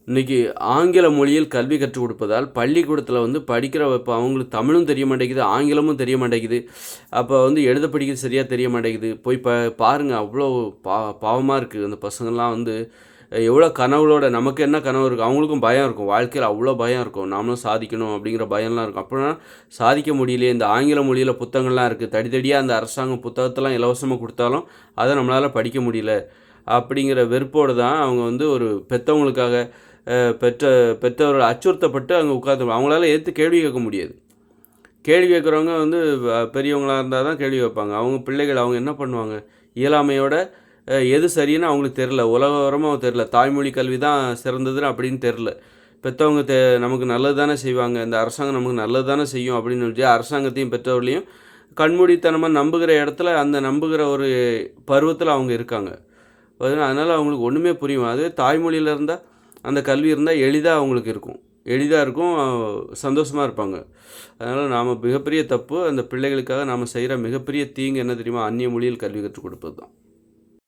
இன்றைக்கி ஆங்கில மொழியில் கல்வி கற்றுக் கொடுப்பதால் பள்ளிக்கூடத்தில் வந்து படிக்கிற இப்போ அவங்களுக்கு தமிழும் தெரிய மாட்டேங்குது, ஆங்கிலமும் தெரிய மாட்டேங்குது. அப்போ வந்து எழுத படிக்க சரியாக தெரிய மாட்டேங்குது. போய் பாருங்கள், அவ்வளோ பாவமாக இருக்குது. அந்த பசங்கள்லாம் வந்து எவ்வளோ கனவுகளோட, நமக்கு என்ன கனவு இருக்குது, அவங்களுக்கும் பயம் இருக்கும். வாழ்க்கையில் அவ்வளோ பயம் இருக்கும். நாமளும் சாதிக்கணும் அப்படிங்கிற பயம்லாம் இருக்கும். அப்படின்னா சாதிக்க முடியலையே, இந்த ஆங்கில மொழியில் புத்தகங்கள்லாம் இருக்குது, தடித்தடியாக அந்த அரசாங்கம் புத்தகத்தெல்லாம் இலவசமாக கொடுத்தாலும் அதை நம்மளால் படிக்க முடியல அப்படிங்கிற வெறுப்போடு தான் அவங்க வந்து ஒரு பெற்றவங்களுக்காக பெற்றவர்கள் அச்சுறுத்தப்பட்டு அங்கே உட்காந்து அவங்களால கேள்வி கேட்க முடியாது. கேள்வி கேட்குறவங்க வந்து பெரியவங்களாக இருந்தால் தான் கேள்வி கேட்பாங்க. அவங்க பிள்ளைகள் அவங்க என்ன பண்ணுவாங்க, இயலாமையோட எது சரின்னு அவங்களுக்கு தெரில, உலகவரமாக தெரில, தாய்மொழி கல்வி தான் சிறந்ததுன்னு அப்படின்னு தெரில. பெற்றவங்க நமக்கு நல்லது தானே செய்வாங்க, இந்த அரசாங்கம் நமக்கு நல்லது தானே செய்யும் அப்படின்னு சொல்லி அரசாங்கத்தையும் பெற்றவர்களையும் கண்மூடித்தனமாக நம்புகிற இடத்துல, அந்த நம்புகிற ஒரு பருவத்தில் அவங்க இருக்காங்க. அதனால் அவங்களுக்கு ஒன்றுமே புரியும். அது தாய்மொழியில் இருந்தால், அந்த கல்வி இருந்தால் எளிதாக அவங்களுக்கு இருக்கும், எளிதாக இருக்கும், சந்தோஷமாக இருப்பாங்க. அதனால் நாம் மிகப்பெரிய தப்பு, அந்த பிள்ளைகளுக்காக நாம் செய்கிற மிகப்பெரிய தீங்கு என்ன தெரியுமா, அந்நிய மொழியில் கல்வி கற்றுக் கொடுப்பது தான்.